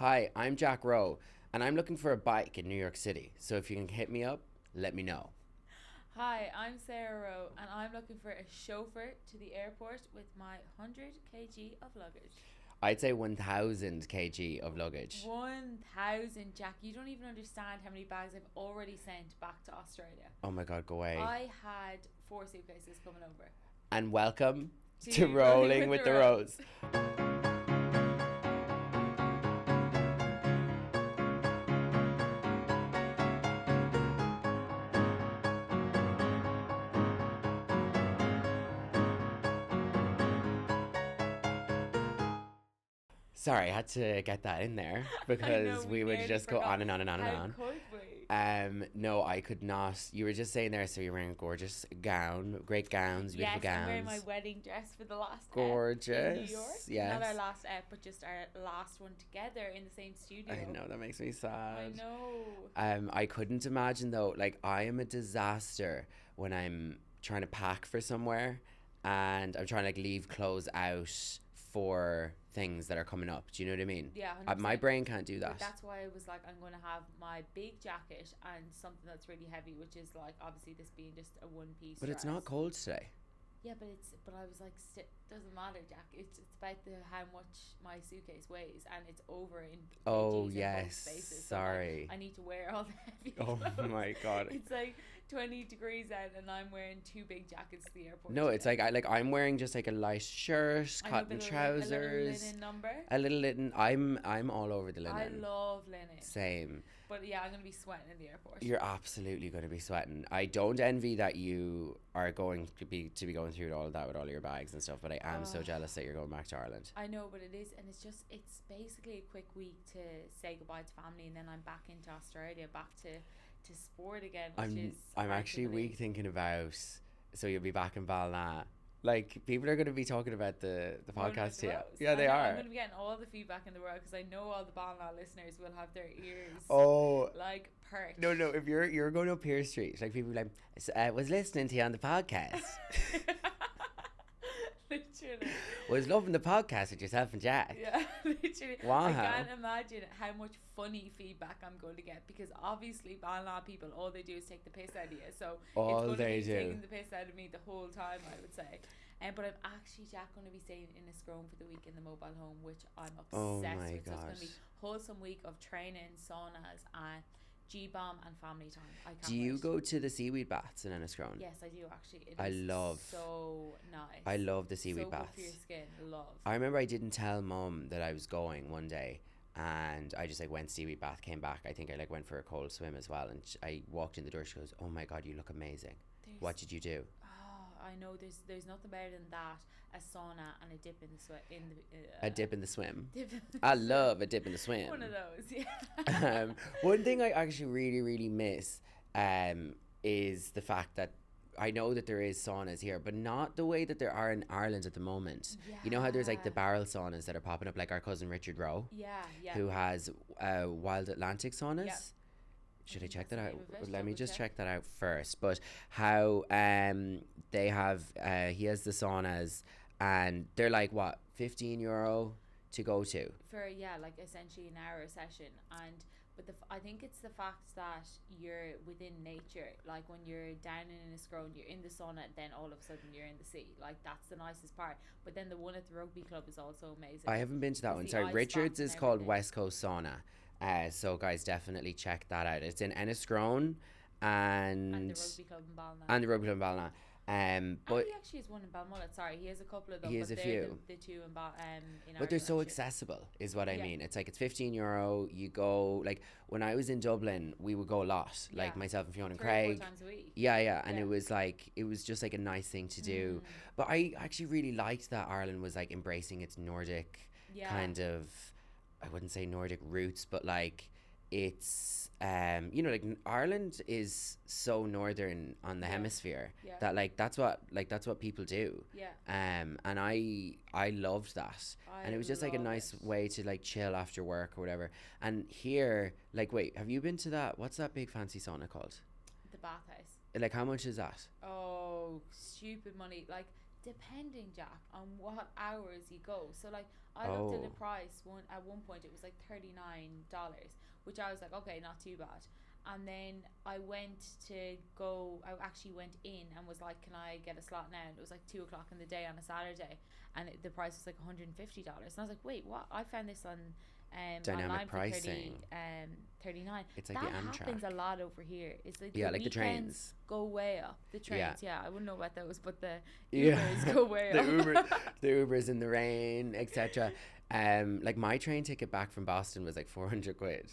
Hi, I'm Jack Rowe, and I'm looking for a bike in New York City. So if you can hit me up, let me know. Hi, I'm Sarah Rowe, and I'm looking for a chauffeur to the airport with my 100 kg of luggage. I'd say 1000 kg of luggage. 1,000, Jack. You don't even understand how many bags I've already sent back to Australia. Oh my god, go away. I had 4 suitcases coming over And welcome to to Rolling Rolling with with the the Rose. Rose. Sorry, I had to get that in there I know because we we would nearly just go forgot. on and on and on and How on. could we? No, I could not. You were just saying there, so you're wearing a gorgeous gown, great gowns, beautiful Yes, I'm wearing my gowns. wedding dress for the last ep in New York. Gorgeous, Not our yes. last ep, but just our last one together in the same I studio. know, that makes me I sad. know. I couldn't imagine though. Like I am a disaster when I'm trying to pack for somewhere, and I'm trying to like leave clothes out for things that are coming up. Do you know what I mean? Yeah, My 100%. brain can't do But that. that's why I was like, I'm going to have my big jacket and something that's really heavy, which is like obviously this being just a one piece But it's not dress. cold today. Yeah, but I was like, doesn't matter, Jack. It's about the how much my suitcase weighs, and it's over in Oh kgs in both yes, spaces. So like, sorry. I need to wear all the heavy Oh clothes. my god. It's like 20 degrees out, and I'm wearing two big jackets to the airport No, it's today. like I'm wearing just like a light shirt, I know, but cotton a little trousers, linen number. a little linen. I'm all over the I linen. love linen, Same. but yeah, I'm gonna be sweating in the airport. You're absolutely going to be sweating. I don't envy that you are going to be going through all of that with all your bags and stuff, but I am so Oh, jealous that you're going back to Ireland. I know, but it is, and it's basically a quick week to say goodbye to family, and then I'm back into Australia, back to sport again, which is I'm hard to actually weak believe. thinking about, so you'll be back in Balna. Like people are going to be talking about the Rolling with podcast the here. Rose. Yeah, I they know I'm are. going to be getting all the feedback in the world because I know all the Balna listeners will have their ears Oh, like no, perched. if you're going up Pier Street, like people be like, was listening to you on the podcast. Literally. Was loving the podcast with yourself and Jack. Yeah, literally. I Wow. can't imagine how much funny feedback I'm going to get because obviously Banla people, all they do is take the piss out of you. So it's All going to they be do. taking the piss out of me the whole time, I would say. But I'm actually, Jack, going to be staying in a scrone for the week in the mobile home, which I'm Oh obsessed my with. So it's going god. to be wholesome week of training, saunas, and G-bomb and family time. I Do can't you wait. go to the seaweed baths in Enniscrone? Yes, I do actually. It I is love so nice. I love the seaweed So good for your baths. skin. Love. I remember I didn't tell mum that I was going one day, and I just like went seaweed bath, came back. I think I like went for a cold swim as well, and I walked in the door. She goes, "Oh my god, you look amazing. What There's did you do?" I know there's nothing better than that. A sauna and a dip in the sweat in the A dip in the swim. dip in the I swim. love a dip in the One of swim. those, yeah. One thing I actually really miss is the fact that I know that there is saunas here, but not the way that there are in Ireland at the moment. You know how there's like the Yeah. barrel saunas that are popping up, like our cousin Richard Rowe, Yeah, yeah. who has Wild Atlantic Yeah. saunas. I Should I think check that's that the out? name of it. Let me Double just check. check that out first. But how they have he has the saunas, and they're like what, €15 to go to. For yeah, like essentially an hour session, and but I think it's the fact that you're within nature. Like when you're down in a scrone, you're in the sauna, then all of a sudden you're in the sea. Like that's the nicest part. But then the one at the rugby club is also I amazing. haven't been to that It's one. the Sorry, ice Richards bath and is called everything. West Coast Sauna. So guys, definitely check that out. It's in Enniscrone And the and rugby club in Ballina. and the Rugby Club in Ballina. And But he actually has one in Balmullet. Sorry, he has a couple of them, he has but a they're few. the two in But they're Ireland so actually. accessible, is what I Yeah, mean. It's like it's €15. You go like when I was in Dublin, we would go a lot. Like yeah, myself and Fiona and 3 or 4 Craig. times a week. Yeah, and Yeah. it was just like a nice thing to do. Mm, But I actually really liked that Ireland was like embracing its Nordic yeah, kind of, I wouldn't say Nordic roots, but like it's like Ireland is so northern on the yeah, hemisphere yeah, that that's what people do. yeah. And I loved that, and I it was just like a love nice it. way to like chill after work or whatever. And here, like, wait, have you been to that, what's that big fancy sauna called? The bathhouse. Like, how much is that? Oh, stupid money. Like depending, Jack, on what hours you go. So like I looked at the Oh, price at one point it was like $39, which I was like, okay, not too bad. And then I went to go. I actually went in and was like, "Can I get a slot now?" And it was like 2 o'clock in the day on a Saturday, and the price was like $150. And I was like, "Wait, what?" I found this on dynamic online for pricing. 39. It's like the That happens a Amtrak. lot over here. It's like Yeah, the like the weekends trains. go way up. The Yeah. trains, yeah, I wouldn't know about those, but the Yeah. Ubers go way the up. the Ubers in the rain, etc. Like my train ticket back from Boston was like 400 quid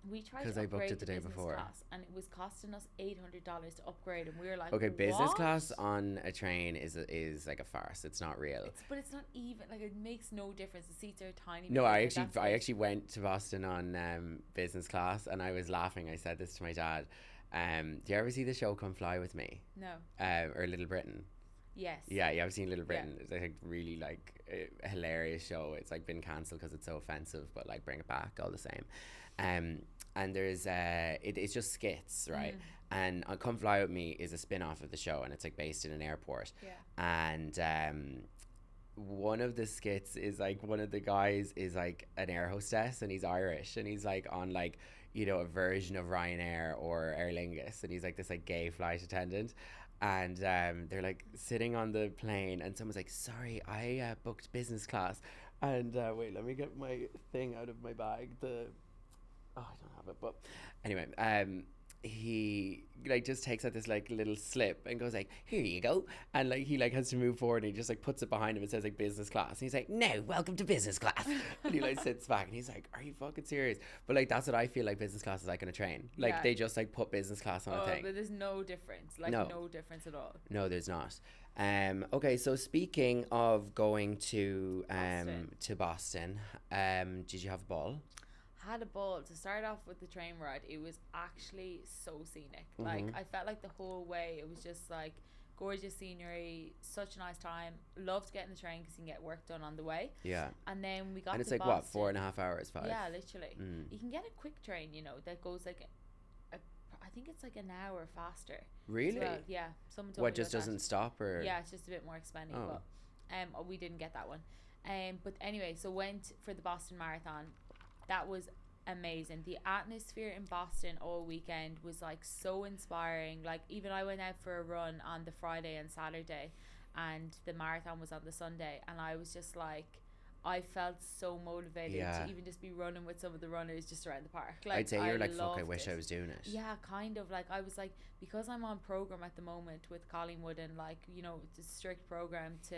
We tried because to I booked upgrade it to the day business before. class, and it was costing us $800 to upgrade, and we were like, Okay, business "What?" class on a train is like a farce. It's not real. But it's not even like it makes no difference. The seats are a tiny bit No, bigger, that's I it. actually went to Boston on business class, and I was laughing. I said this to my dad. Do you ever see the show Come Fly with Me? No. Or Little Britain? Yes. Yeah, I've seen Little Yeah. Britain. It's like really like a hilarious show. It's like been cancelled because it's so offensive, but like bring it back all the same. And there's it's just skits, right? And Come Fly with Me is a spin off of the show, and it's like based in an airport. Yeah. And one of the skits is like one of the guys is like an air hostess, and he's Irish, and he's like on like a version of Ryanair or Aer Lingus, and he's like this like gay flight attendant. And they're like sitting on the plane, and someone's like, "Sorry, I booked business class." And wait, let me get my thing out of my bag. I don't have it, but anyway, he like just takes out this like little slip and goes like, "Here you go," and like he like has to move forward, and he just like puts it behind him and says like business class, and he's like, "No, welcome to business class," and he like sits back, and he's like, "Are you fucking serious?" But like that's what I feel like business class is like on a train. Like Yeah. they just like put business class on a thing. But there's no difference. Like No. no difference at all. No, there's not. Okay, so speaking of going to Boston, did you have a ball? Had a ball. To start off with the train ride, it was actually so scenic. Like I felt like the whole way it was just like gorgeous scenery, such a nice time. Loved getting the train because you can get work done on the way. Yeah. And then we got And it's to like what, Boston. 4.5 hours, 5? Yeah, literally. Mm. You can get a quick train, that goes like I think it's like an hour faster. As Really? well. Yeah. Someone told What, me just about that. doesn't stop, or? Yeah, it's just a bit more expensive, Oh. but we didn't get that one. But anyway, so went for the Boston Marathon. That was amazing. The atmosphere in Boston all weekend was like so inspiring. Like even I went out for a run on the Friday and Saturday, and the marathon was on the Sunday, and I was just like, I felt so motivated Yeah. to even just be running with some of the runners just around the park. Like I'd say you're like, fuck, I loved wish it. I was doing it. Yeah, kind of. Like I was like, because I'm on program at the moment with Collingwood, and like it's a strict program to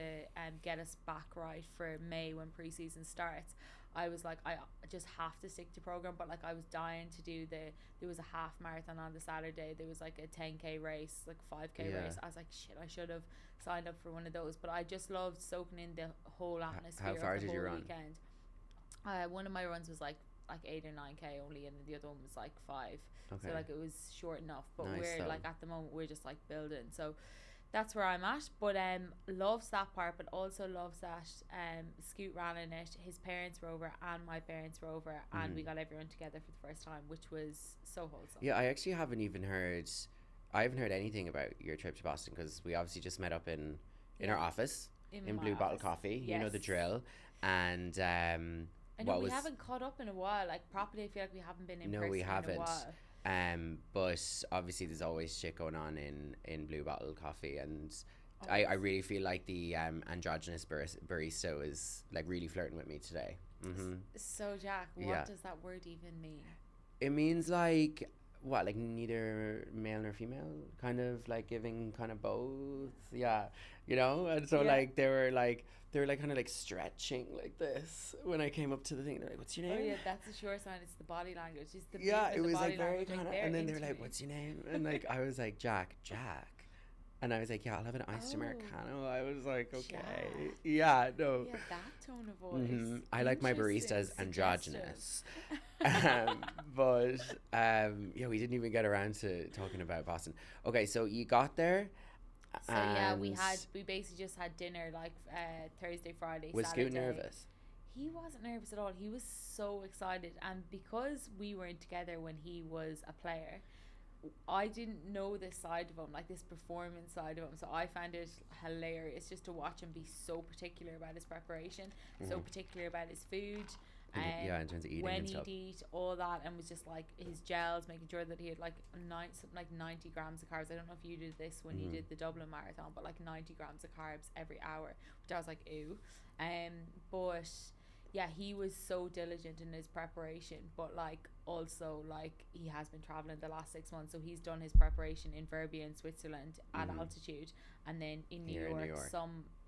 get us back right for May when preseason starts. I was like, I just have to stick to program. But like I was dying to do there was a half marathon on the Saturday. There was like a 10k race, like 5k Yeah. race. I was like, shit, I should have signed up for one of those. But I just loved soaking in the whole atmosphere far of the did you whole run? weekend. One of my runs was like 8 or 9k only, and the other one was like 5. Okay. So like it was short enough, but Nice, we're though. like at the moment we're just like building. So that's where I'm at. But loves that part, but also loves that Scoot ran in it. His parents were over and my parents were over, and we got everyone together for the first time, which was so wholesome. Yeah, I actually haven't even heard. I haven't heard anything about your trip to Boston, because we obviously just met up in our office in my Blue Bottle office. Coffee. You know the Yes. drill. And I know we haven't caught up in a while. Like properly, I feel like we haven't been in No, person we in haven't. a while. But obviously there's always shit going on in Blue Bottle Coffee, and I really feel like the androgynous barista is like really flirting with me today. So Jack, what Yeah. does that word even mean? It means like what, like neither male nor female, kind of like giving kind of both. Yeah, and so Yeah. like they were like kind of like stretching like this when I came up to the thing. They're like, "What's your name?" Oh yeah, that's a sure sign. It's the body language. It's the Yeah, movement, it the was body like very language, kind of, they're and then they're into like, me. "What's your name?" And like I was like, Jack, and I was like, "Yeah, I'll have an iced Oh. Americano." I was like, "Okay, Jack. yeah, no." Yeah, that tone of voice. I like my Interesting baristas suggestion. androgynous. But yeah, we didn't even get around to talking about Boston. Okay, so you got there. So yeah, we and basically just had dinner like Thursday, Friday, Was Saturday. Scoot nervous? He wasn't nervous at all. He was so excited, and because we weren't together when he was a player, I didn't know this side of him, like this performance side of him. So I found it hilarious just to watch him be so particular about his preparation, so particular about his food. Yeah, in terms of eating when and stuff. he'd eat, all that, and was just like his gels, making sure that he had like something like 90 grams of carbs. I don't know if you did this when you did the Dublin marathon, but like 90 grams of carbs every hour, which I was like, ew. But yeah, he was so diligent in his preparation, but like also like he has been traveling the last 6 months, so he's done his preparation in Verbia in Switzerland at altitude, and then in New York,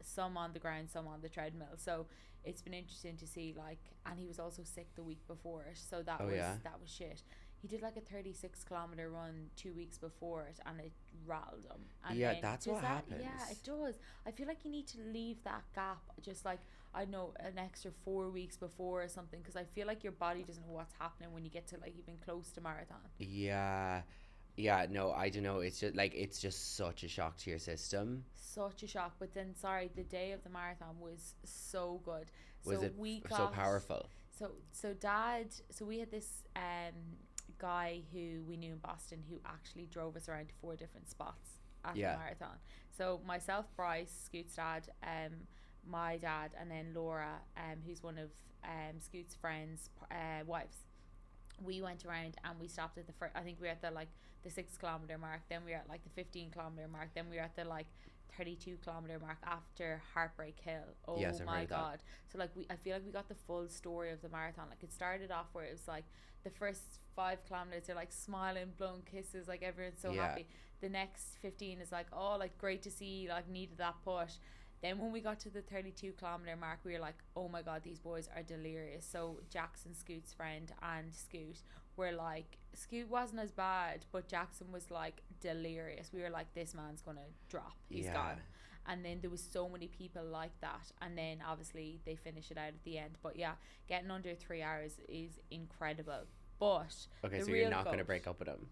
some on the ground, some on the treadmill. So it's been interesting to see, like, and he was also sick the week before it, so that was shit. He did like a 36-kilometer run 2 weeks before it, and it riled him. And Yeah, that's what happens. Yeah, it does. I feel like you need to leave that gap, just like, I don't know, an extra 4 weeks before or something, because I feel like your body doesn't know what's happening when you get to like even close to marathon. Yeah, no, I don't know. It's just such a shock to your system. Such a shock. But then, sorry, the day of the marathon was so good. Was so it we so powerful? So Dad, so we had this guy who we knew in Boston who actually drove us around to 4 different spots at the marathon. So myself, Bryce, Scoot's dad, my dad, and then Laura, who's one of Scoot's friends' wives. We went around and we stopped at the first, I think we were at the like the 6-kilometer mark, then we were at like the 15-kilometer mark, then we were at the like 32-kilometer mark after Heartbreak Hill. Oh Yes, I've my heard god. So like I feel like we got the full story of the marathon. Like it started off where it was like the first 5 kilometers they're like smiling, blowing kisses, like everyone's so happy. The next 15 is like, oh, like great to see, like needed that push. Then when we got to the 32-kilometer mark, we were like, oh my god, these boys are delirious. So Jackson, Scoot's friend, and Scoot were like, Scoot wasn't as bad, but Jackson was like delirious. We were like, this man's gonna drop, he's gone. And then there was so many people like that, and then obviously they finish it out at the end. But yeah, getting under 3 hours is incredible. But okay, so you're not going to break up with him?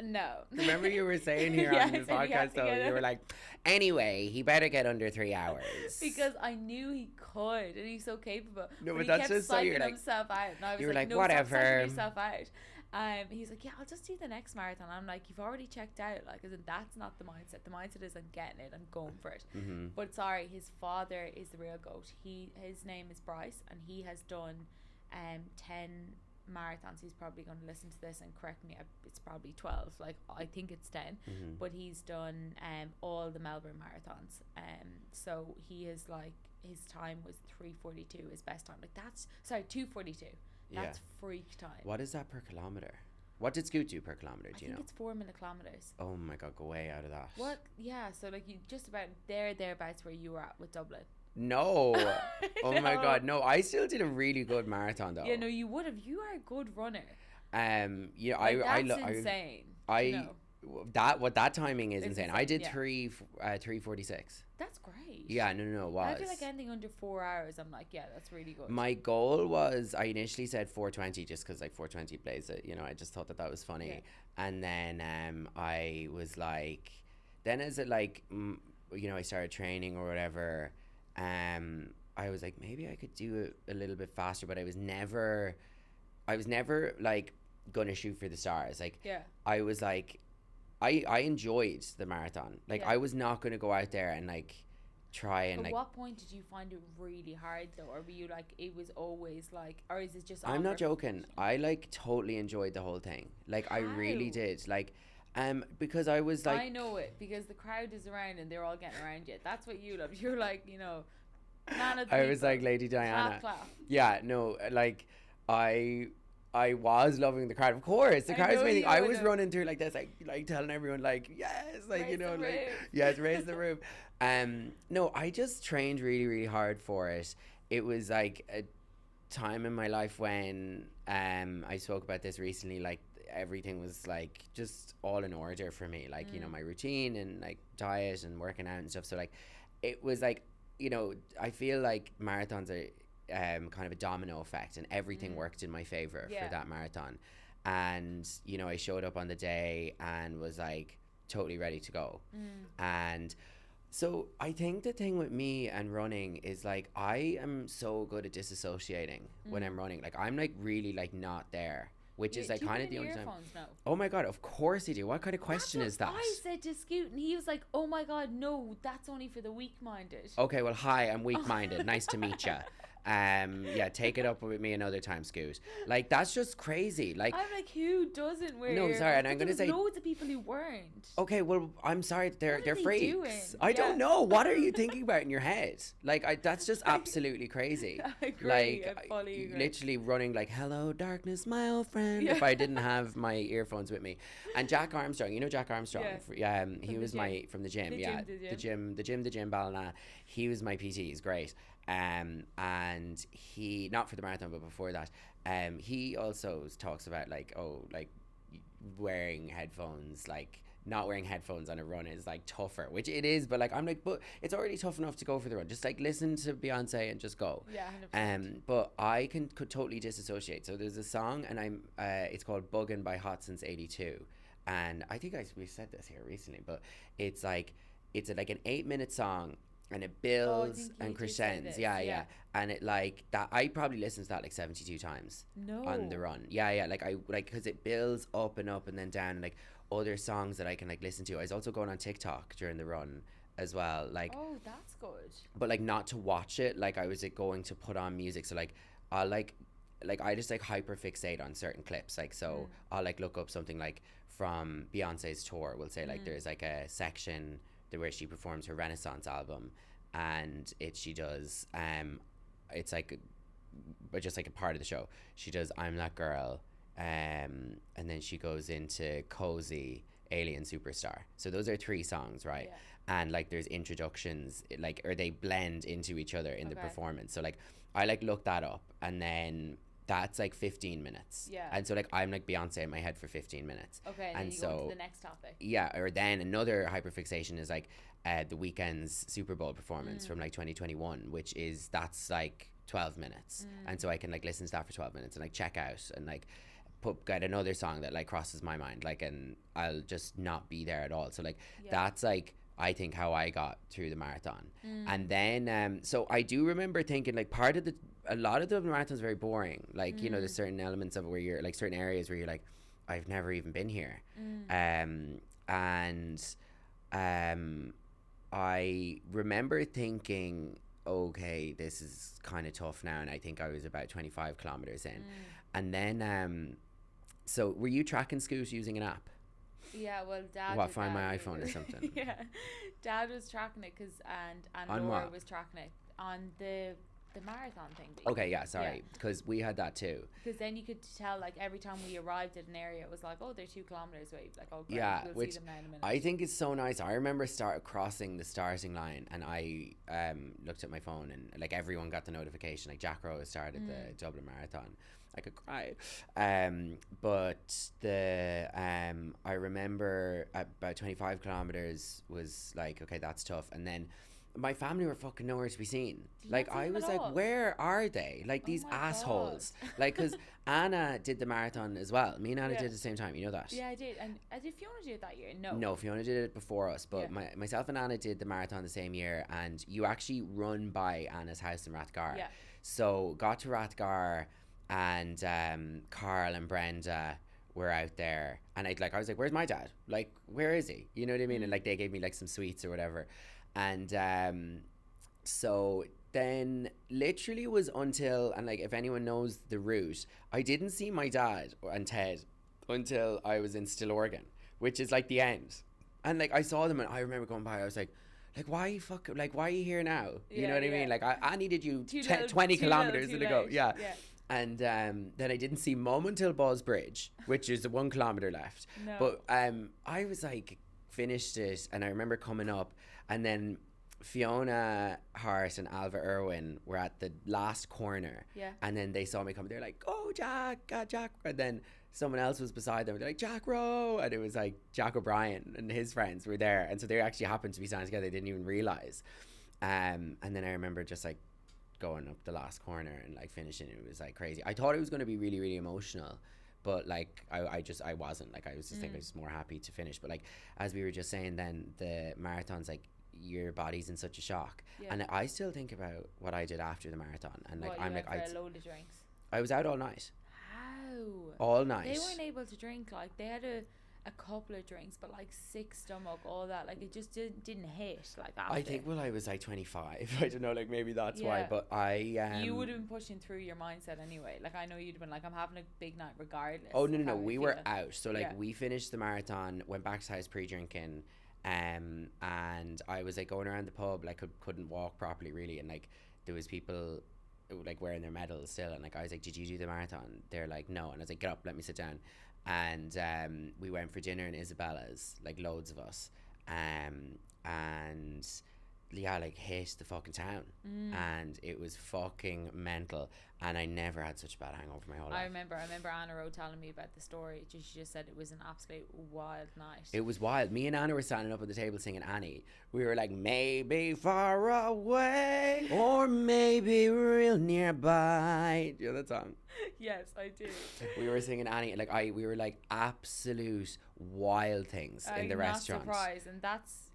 No. Remember you were saying here on this podcast, so you were like, anyway, he better get under 3 hours. Because I knew he could, and he's so capable. No, but that's he kept just so you're like, himself out, and I was you were like, no, whatever. Stop psyching yourself out. He's like, yeah, I'll just do the next marathon. I'm like, you've already checked out. Like, that's not the mindset. The mindset is I'm getting it, I'm going for it. But sorry, his father is the real goat. His name is Bryce, and he has done 10 marathons. He's probably going to listen to this and correct me, it's probably 12, like I think it's 10. But he's done all the Melbourne marathons, so he is like, his time was 3:42, his best time, like that's 2:42. That's freak time. What is that per kilometer? What did Scoot do per kilometer? Do you know? I think it's 4 minute kilometers. Oh my god, go way out of that. What? Yeah, so like you just about thereabouts where you were at with Dublin. No. Oh my god, no. I still did a really good marathon though. Yeah, no, you would have. You are a good runner. Yeah, like, that's insane. That timing is insane. I did 3:46. That's great. Yeah, no, it was. I feel like anything under 4 hours, I'm like, yeah, that's really good. My goal was, I initially said 4:20 just because like 4:20 plays it, you know, I just thought that was funny. And then I was like, then as it like, you know, I started training or whatever, I was like, maybe I could do it a little bit faster, but I was never like gonna shoot for the stars. Like, I was like, I enjoyed the marathon. Like, I was not gonna go out there and like try and At what point did you find it really hard though, or were you like, it was always like, or is it just? I'm not joking. I like totally enjoyed the whole thing. Like, I really did. Like, because I was like, I know it, because the crowd is around and they're all getting around you. That's what you love. You're like, you know, man of the I was like Lady Diana. Clap. Yeah, no, like I was loving the crowd. Of course, the crowd was amazing. I was running through like this, like telling everyone like, yes, like, you know, like, yes, raise the roof. No, I just trained really, really hard for it. It was like a time in my life when I spoke about this recently, like everything was like just all in order for me, like, you know, my routine and like diet and working out and stuff. So like it was like, you know, I feel like marathons are kind of a domino effect, and everything worked in my favor for that marathon. And, you know, I showed up on the day and was like totally ready to go. And so I think the thing with me and running is like, I am so good at disassociating when I'm running. Like, I'm like really like not there. which is like Do you kind put of the in only time. earphones? No. Oh my god, of course you do. What kind of question That's is that? what I said to Scoot, and he was like, "Oh my god, no, that's only for the weak-minded." Okay, well, hi, I'm weak-minded. Nice to meet you. Yeah, take it up with me another time, Scoot. Like, that's just crazy. Like, I'm like, who doesn't wear No, earphones? sorry, and But I'm there gonna was say- loads of people who weren't. okay, well, I'm sorry, they're What are they freaks. doing? I don't Yeah. know. What are you thinking about in your head? Like, that's just absolutely crazy. I agree. Like, I fully agree. literally running like, "Hello, darkness, my old friend." Yeah. If I didn't have my earphones with me, and Jack Armstrong, you know Jack Armstrong, Yeah. he From was the my gym. from the gym, The gym, Ballina. He was my PT. He's great. And he, not for the marathon, but before that, he also talks about like, wearing headphones, like not wearing headphones on a run is like tougher, which it is, but like I'm like, but it's already tough enough to go for the run. Just like listen to Beyonce and just go. Yeah, 100%. But I could totally disassociate. So there's a song, and it's called "Buggin" by Hot Since '82, and I think we said this here recently, but it's like like an 8-minute song, and it builds and crescends. Yeah. And it like that, I probably listened to that like 72 times on the run. Yeah. Like because it builds up and up and then down, and like other songs that I can like listen to. I was also going on TikTok during the run as well. Like, oh, that's good. but like not to watch it. Like I was like going to put on music. So like I'll like I just like hyper fixate on certain clips. Like so I'll like look up something like from Beyonce's tour. We'll say like there's like a section where she performs her Renaissance album, and she does it's like but just like a part of the show. She does "I'm That Girl," and then she goes into "Cozy," "Alien Superstar." So those are 3 songs, right? Yeah. And like there's introductions, like, or they blend into each other in the performance. So like I like look that up, and then that's like 15 minutes. Yeah. And so like I'm like Beyonce in my head for 15 minutes. Okay, and then you so go on to the next topic. yeah, or then another hyperfixation is like the Weeknd's Super Bowl performance from like 2021, which is that's like 12 minutes, and so I can like listen to that for 12 minutes and like check out and like get another song that like crosses my mind, like, and I'll just not be there at all. So like that's like I think how I got through the marathon. And then so I do remember thinking like a lot of the marathon's very boring, like you know there's certain elements of it where you're like certain areas where you're like, I've never even been here. I remember thinking, okay, this is kind of tough now, and I think I was about 25 kilometers in. And then so were you tracking Scoot using an app? Yeah, well, Dad. What, Find My iPhone or something? Yeah, Dad was tracking it and On Laura what? was tracking it on the marathon thing. Okay, yeah, sorry, because we had that too. Because then you could tell, like, every time we arrived at an area, it was like, oh, they're 2 kilometers away. Like, oh, great, Yeah, we'll which see them now in a minute. I think is so nice. I remember crossing the starting line, and I looked at my phone, and like everyone got the notification. Like Jack Rowe started the Dublin Marathon. I could cry. But I remember about 25 kilometers was like, okay, that's tough. And then my family were fucking nowhere to be seen. Like not see I them was at like, all? where are they? Like these my assholes. God. Like, because Anna did the marathon as well. Me and Anna did at the same time. You know that? Yeah, I did. And did Fiona do it that year? No. No, Fiona did it before us, but Yeah. myself and Anna did the marathon the same year, and you actually run by Anna's house in Rathgar. Yeah. So got to Rathgar, and Carl and Brenda were out there, and I was like, where's my dad? Like, where is he? You know what I mean? And like they gave me like some sweets or whatever, and so then literally was until, and like if anyone knows the route, I didn't see my dad and Ted until I was in Stillorgan, which is like the end. And like I saw them, and I remember going by, I was like why are you here now? You know what I mean? Like I needed you 20 kilometers to go. Yeah. And then I didn't see Mum until Balls Bridge, which is 1 kilometer left. No. But I was like finished it, and I remember coming up, and then Fiona Hart and Alva Irwin were at the last corner. Yeah. And then they saw me come. They're like, "Oh, Jack!" And then someone else was beside them. They're like, "Jack Rowe!" And it was like Jack O'Brien and his friends were there, and so they actually happened to be standing together. They didn't even realize. And then I remember just like going up the last corner and like finishing. It was like crazy. I thought it was going to be really, really emotional, but like I wasn't. Like I was just thinking I was more happy to finish. But like as we were just saying, then the marathon's like your body's in such a shock, and I still think about what I did after the marathon, and like What, I'm you like went for a load of drinks? I was out all night. How? all night. They weren't able to drink. Like, they had a couple of drinks, but like sick stomach, all that. Like, it just didn't hit. Like, after. I think, well, I was like 25. I don't know, like maybe that's why. But you would have been pushing through your mindset anyway. Like, I know you'd have been like, I'm having a big night regardless. Oh no, we were out. So like we finished the marathon, went back to the house pre-drinking, and I was like going around the pub, like couldn't walk properly really, and like there was people like wearing their medals still, and like I was like, did you do the marathon? They're like, no. And I was like, get up, let me sit down. And we went for dinner in Isabella's, like loads of us, and yeah, like hit the fucking town, and it was fucking mental, and I never had such a bad hangover my whole life. I remember Anna Rowe telling me about the story. She just said it was an absolute wild night. It was wild. Me and Anna were standing up at the table singing Annie. We were like, maybe far away or maybe real nearby. Do you know that song? Yes, I do. We were singing Annie, like we were like absolute wild things in the restaurant. Not surprised, and that's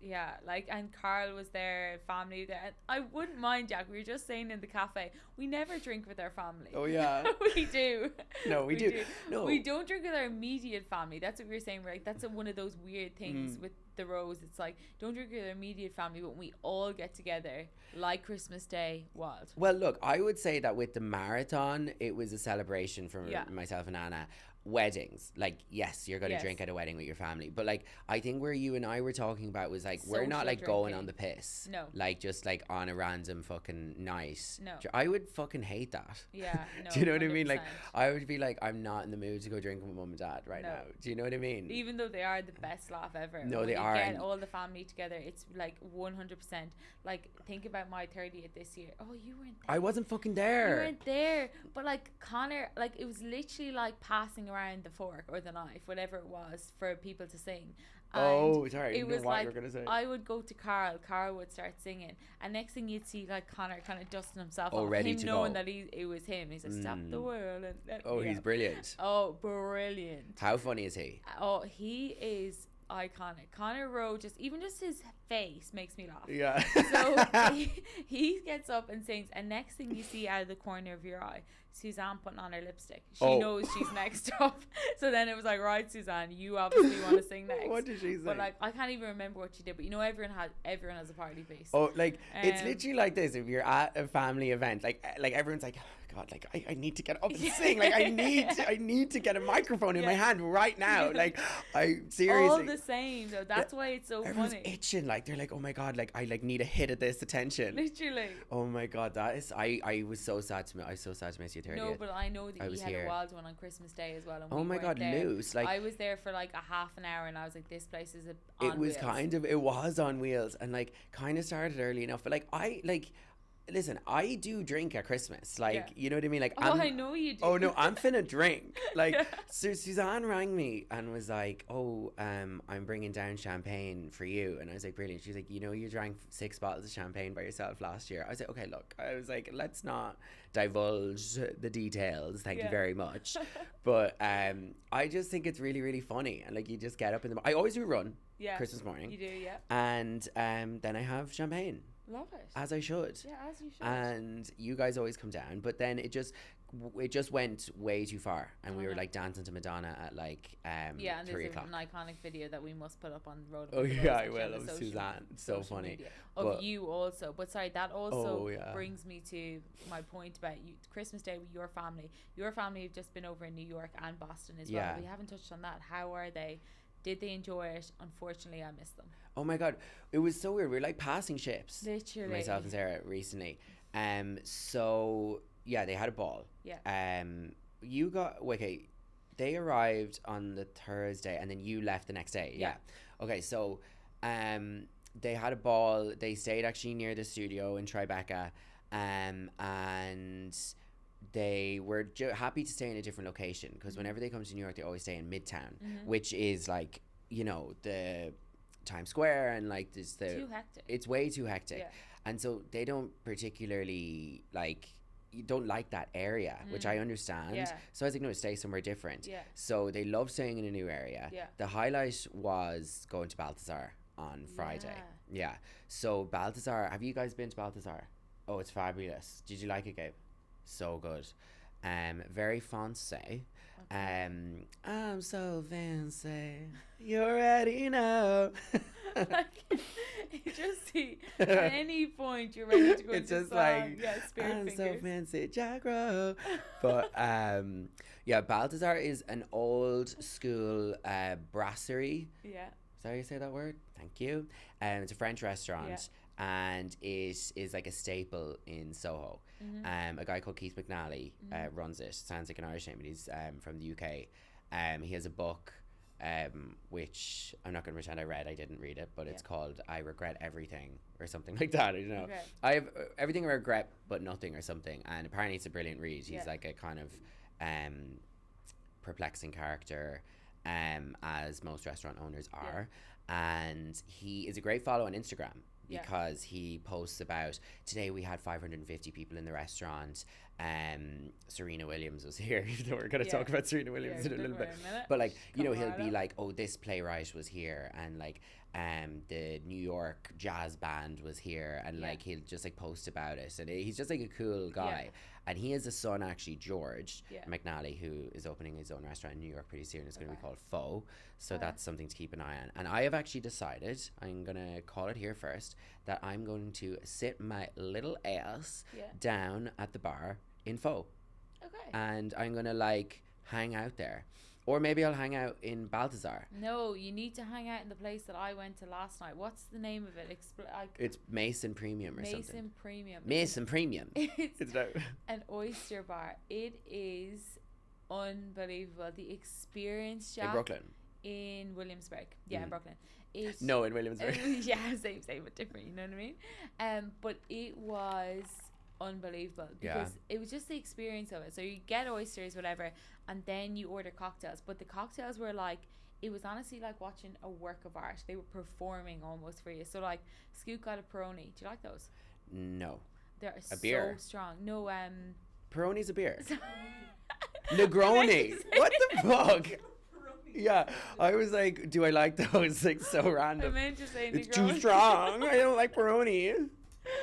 like, and Carl was there, family there. And I wouldn't mind, Jack. We were just saying in the cafe, we never drink with our family. Oh yeah, we do. No, we do. No, we don't drink with our immediate family. That's what we were saying. We're like, that's one of those weird things with the Rose. It's like, don't drink with our immediate family, but when we all get together, like Christmas Day, wild. Well, look, I would say that with the marathon, it was a celebration for myself and Anna. Weddings, like, yes, you're going to drink at a wedding with your family, but like, I think where you and I were talking about was like, we're not like going on the piss, no, like just like on a random fucking night. No, I would fucking hate that. Yeah, no. Do you know what I mean? Like, I would be like, I'm not in the mood to go drinking with mum and dad right now. Do you know what I mean? Even though they are the best laugh ever. No, when they are. Get all the family together. It's like 100%. Like, think about my 30th this year. Oh, you weren't there. I wasn't fucking there. You weren't there. But like Connor, like, it was literally like passing around the fork or the knife, whatever it was, for people to sing. And sorry. It was what like, you were gonna say. I would go to Carl would start singing, and next thing you'd see like Connor kind of dusting himself off, ready him to knowing go. that he was him. He's like, stop the world. And he's brilliant. Oh, brilliant. How funny is he? Oh, he is iconic. Connor Rowe, just his face makes me laugh. Yeah. So he gets up and sings, and next thing you see out of the corner of your eye, Suzanne putting on her lipstick. She knows she's next up. So then it was like, right, Suzanne, you obviously want to sing next. What did she say? But like, I can't even remember what she did. But you know, everyone has a party face. Oh, like, it's literally like this. If you're at a family event, like everyone's like, oh God, like I need to get up and sing. Like I need to get a microphone in my hand right now. Like, I seriously. All the same though. That's why it's so everyone's funny. itching. Like, they're like, oh my God, like I like need a hit of this attention. Literally. Oh my God, that is. I was so sad to miss. I was so sad to miss you. 30th. No, but I know that you had here. a wild one on Christmas Day as well. And oh my God, there. loose. Like, I was there for like a half an hour, and I was like, this place is it was on wheels, and like kind of started early enough, but like listen, I do drink at Christmas, like, you know what I mean? Like, I know you do. Oh no, I'm finna drink. Like, so Suzanne rang me and was like, oh, I'm bringing down champagne for you. And I was like, brilliant. She's like, you know, you drank 6 bottles of champagne by yourself last year. I was like, okay, look, I was like, let's not divulge the details. Thank you very much. But I just think it's really, really funny. And like, you just get up in the, I always do a run. Christmas morning. You do, yeah. And then I have champagne. Love it. As I should. Yeah, as you should. And you guys always come down, but then it just went way too far, and we were like dancing to Madonna at like 3 o'clock. An iconic video that we must put up on the road. Oh yeah, I will. Of Suzanne. It's so funny. Of you also, but sorry, that also brings me to my point about you. Christmas Day with your family. Your family have just been over in New York and Boston as well. We haven't touched on that. How are they? Did they enjoy it? Unfortunately, I missed them. Oh my God, it was so weird. We were like passing ships. Literally. Myself and Sarah recently. So yeah, they had a ball. Yeah. You got okay. They arrived on the Thursday, and then you left the next day. Yeah. Okay, so they had a ball. They stayed actually near the studio in Tribeca, and they were happy to stay in a different location, because whenever they come to New York, they always stay in Midtown, which is like, you know, the Times Square, and like this too hectic. It's way too hectic, and so they don't particularly like. You don't like that area, which I understand. So I was like, no, stay somewhere different. So they love staying in a new area. The highlight was going to Balthazar on Friday. So Balthazar, have you guys been to Balthazar? Oh, it's fabulous. Did you like it, Gabe? So good. Very fancy. Okay. I'm so fancy. You already know. Like, you just see at any point you're ready to go It's into just song. like, Yeah, spirit I'm so fingers. fancy, Jack Rowe. But yeah, Balthazar is an old school brasserie. Yeah. Is that how you say that word? Thank you. It's a French restaurant, and it is like a staple in Soho. A guy called Keith McNally runs it. Sounds like an Irish name, but he's from the UK. He has a book, which I'm not going to pretend I read. I didn't read it, but it's called "I Regret Everything" or something like that. I don't know. Okay. I have everything I regret, but nothing or something. And apparently, it's a brilliant read. He's like a kind of perplexing character, as most restaurant owners are. And he is a great follow on Instagram because he posts about, today we had 550 people in the restaurant. Serena Williams was here. Even though we're going to talk about Serena Williams in a little bit, but like, you know, he'll be like, oh, this playwright was here, and like the New York jazz band was here, and like he'll just like post about it, and he's just like a cool guy. And he has a son, actually, George McNally, who is opening his own restaurant in New York pretty soon. It's going to be called Faux. So that's something to keep an eye on. And I have actually decided, I'm going to call it here first, that I'm going to sit my little ass down at the bar in Faux. Okay. And I'm going to like hang out there. Or maybe I'll hang out in Balthazar. No, you need to hang out in the place that I went to last night. What's the name of it? It's Mason Premium or something. Mason Premium. Mason Premium. It's no. an oyster bar. It is unbelievable. The Experience Shop In Brooklyn. in Williamsburg. Yeah, in Brooklyn. No, in Williamsburg. Yeah, same, but different. You know what I mean? But it was unbelievable because it was just the experience of it. So you get oysters, whatever, and then you order cocktails. But the cocktails were like, it was honestly like watching a work of art. They were performing almost for you. So like, Scoot got a Peroni. Do you like those? No. They're A beer? so strong. No, Peroni's a beer. Negroni. What the fuck? Yeah, I was like, do I like those? Like, so random. I meant to say It's Negroni. too strong. I don't like Peroni.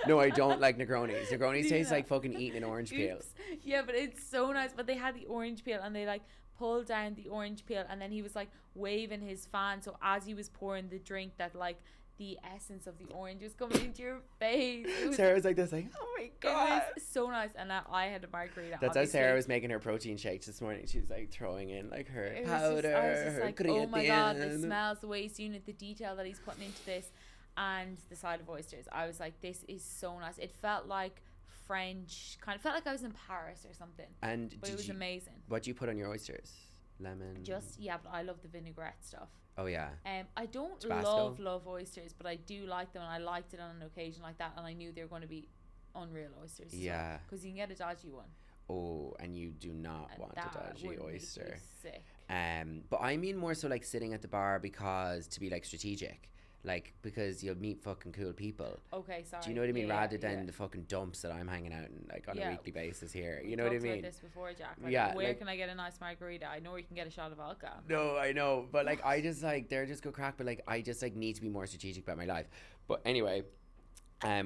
No, I don't like Negronis. Negronis taste Yeah. like fucking eating an orange peel. Oops. Yeah, but it's so nice. But they had the orange peel, and they like pulled down the orange peel, and then he was like waving his fan. So as he was pouring the drink, that like the essence of the orange was coming into your face. Sarah was like this, like, oh my god. It was so nice, and I had a margarita. That's how obviously. Sarah was making her protein shakes this morning. She was like throwing in like her It was powder, I was just her like, oh my god, the creatine. smells, the waste unit, the detail that he's putting into this, and the side of oysters. I was like, this is so nice. It felt like French, kind of felt like I was in Paris or something. And But it was amazing. What do you put on your oysters? Lemon? Just but I love the vinaigrette stuff. Oh yeah. I don't Tabasco? love oysters, but I do like them, and I liked it on an occasion like that, and I knew they were going to be unreal oysters. Yeah. Because you can get a dodgy one. Oh, and you do not And want a that dodgy would make you oyster. sick. But I mean more so like sitting at the bar because to be like strategic. Like, because you'll meet fucking cool people. Okay, sorry. Do you know what I mean? Yeah, Rather yeah. than the fucking dumps that I'm hanging out in, like, on a weekly basis here. You We know what I talked about mean? this before, Jack. Like, Yeah, where like- can I get a nice margarita? I know where you can get a shot of alcohol. No, I know. But, like, I just, like, they're just go crack. But, like, I just, like, need to be more strategic about my life. But anyway,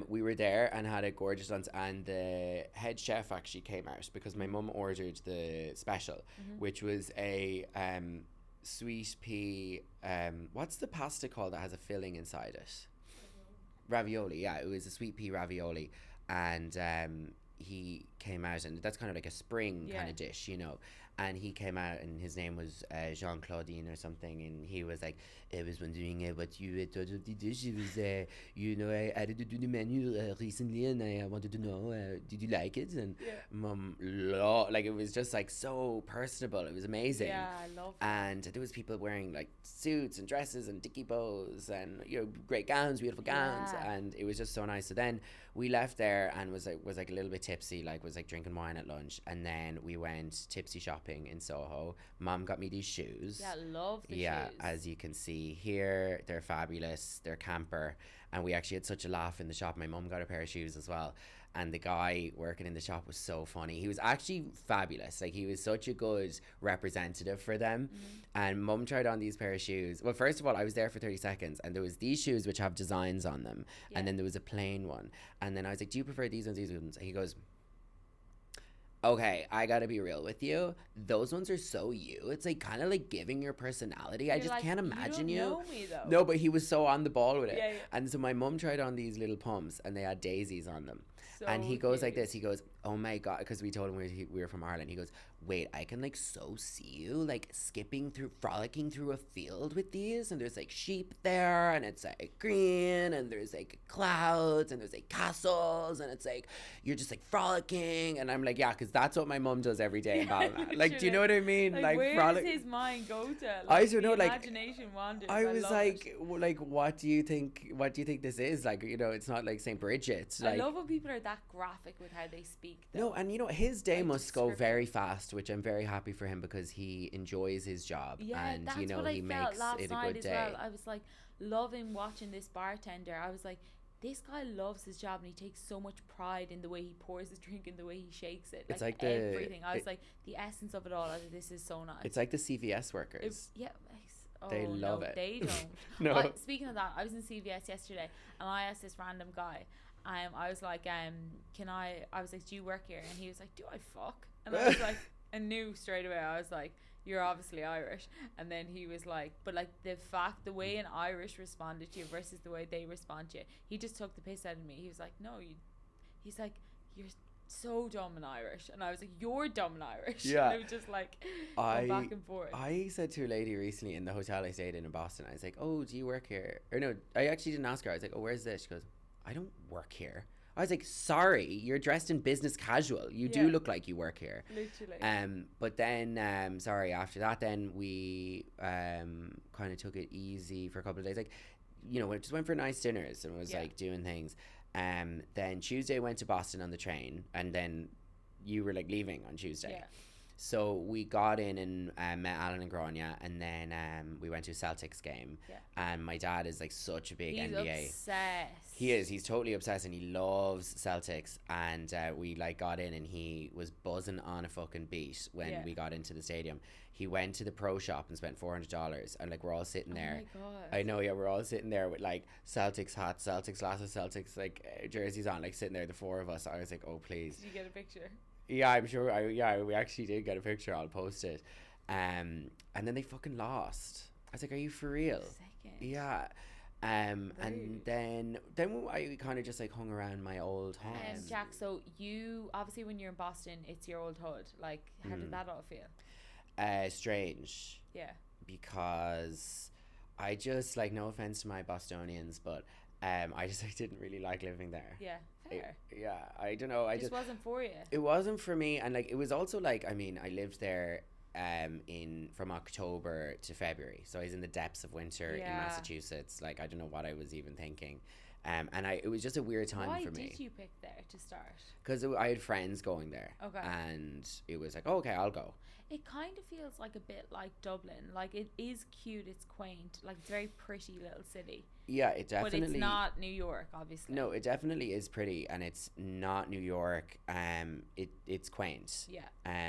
we were there and had a gorgeous lunch. And the head chef actually came out because my mum ordered the special, which was a sweet pea. What's the pasta called that has a filling inside it? Ravioli. Yeah, it was a sweet pea ravioli, and he came out, and that's kind of like a spring kind of dish, you know. And he came out, and his name was Jean Claudine or something, and he was like, I was wondering what you thought of the dish. It was, you know, I added it to the menu recently, and I wanted to know, did you like it? And mum, like, it was just like so personable. It was amazing. Yeah, I love that. And there was people wearing like suits and dresses and dicky bows and, you know, great gowns, beautiful gowns, and it was just so nice. So then we left there and was like a little bit tipsy, like was like drinking wine at lunch, and then we went tipsy shopping in Soho. Mom got me these shoes. Yeah, love the Yeah, shoes. as you can see here, they're fabulous. They're camper, and we actually had such a laugh in the shop. My mum got a pair of shoes as well, and the guy working in the shop was so funny. He was actually fabulous. Like, he was such a good representative for them. And mum tried on these pair of shoes. Well, first of all, I was there for 30 seconds, and there was these shoes which have designs on them, and then there was a plain one. And then I was like, do you prefer these ones, these ones? And he goes, Okay, I gotta be real with you. Those ones are so you. It's like kind of like giving your personality. I You're just like, can't imagine you you. don't know me though. No, but he was so on the ball with it. Yeah, yeah. And so my mum tried on these little pumps and they had daisies on them. So And he goes like cute. this. He goes, "Oh my god," because we told him we were from Ireland. He goes, "Wait, I can like so see you like frolicking through a field with these, and there's like sheep there, and it's like green, and there's like clouds, and there's like castles, and it's like you're just like frolicking." And I'm like, "Yeah, because that's what my mum does every day in Ballina." Like, do you know what I mean? Like where frolic. does his mind go to? I don't know, the like, imagination wanders. I was love like, it. like, what do you think? What do you think this is? Like, it's not like St. Bridget's. I Like, love when people are that graphic with how they speak. Though. no, and his day Like, must go descriptive. very fast, which I'm very happy for him because he enjoys his job, Yeah, and that's he what I felt makes last it a night good as day. well. I was like loving watching this bartender. I was like, this guy loves his job and he takes so much pride in the way he pours his drink and the way he shakes it. It's Like, like the- everything. I was like, the essence of it all. I was like, this is so nice. It's like the CVS workers. Yeah. They Oh, love no, it. They don't. No. Speaking of that, I was in CVS yesterday and I asked this random guy. I was like, can I was like, do you work here? And he was like, do I fuck? And I was like, I knew straight away. I was like, you're obviously Irish. And then he was like, but like the way an Irish responded to you versus the way they respond to you, he just took the piss out of me. He was like, no, he's like, you're so dumb and Irish. And I was like, you're dumb and Irish. Yeah. And it was just like back and forth. I said to a lady recently in the hotel I stayed in Boston, I was like, "Oh, do you work here?" Or no, I actually didn't ask her. I was like, "Oh, where's this?" She goes, "I don't work here." I was like, "Sorry, you're dressed in business casual. You do Yeah. look like you work here." Literally. But then, sorry, after that, then we kind of took it easy for a couple of days. Like, we just went for nice dinners and was Yeah. like doing things. Then Tuesday went to Boston on the train, and then you were like leaving on Tuesday. Yeah. So we got in and met Alan and Grania, and then we went to a Celtics game. Yeah. And my dad is like such a big He's NBA. obsessed. He is. He's totally obsessed, and he loves Celtics. And we like got in, and he was buzzing on a fucking beat when Yeah. we got into the stadium. He went to the pro shop and spent $400, and like we're all sitting there. Oh my god. I know, yeah, we're all sitting there with like Celtics hats, Celtics glasses, Celtics like jerseys on, like sitting there, the four of us. I was like, oh please. Did you get a picture? Yeah, I'm sure. We actually did get a picture. I'll post it. And then they fucking lost. I was like, "Are you for real?" Second. Yeah. And Rude. then I kind of just like hung around my old home. Jack, so you obviously when you're in Boston, it's your old hood. Like, how did that all feel? Strange Yeah. because I just like, no offense to my Bostonians, but I just like didn't really like living there. Yeah. Fair. Yeah, I don't know. It just wasn't for you. It wasn't for me, and like it was also like, I mean, I lived there from October to February, so I was in the depths of winter in Yeah. Massachusetts. Like, I don't know what I was even thinking. And it was just a weird time Why for me did you pick there to start? because I had friends going there. Okay. And it was like, oh, okay, I'll go. It kind of feels like a bit like Dublin. Like, it is cute, it's quaint, like it's a very pretty little city. Yeah, it definitely. But it's not New York, obviously. No, it definitely is pretty, and it's not New York. It's quaint. Yeah.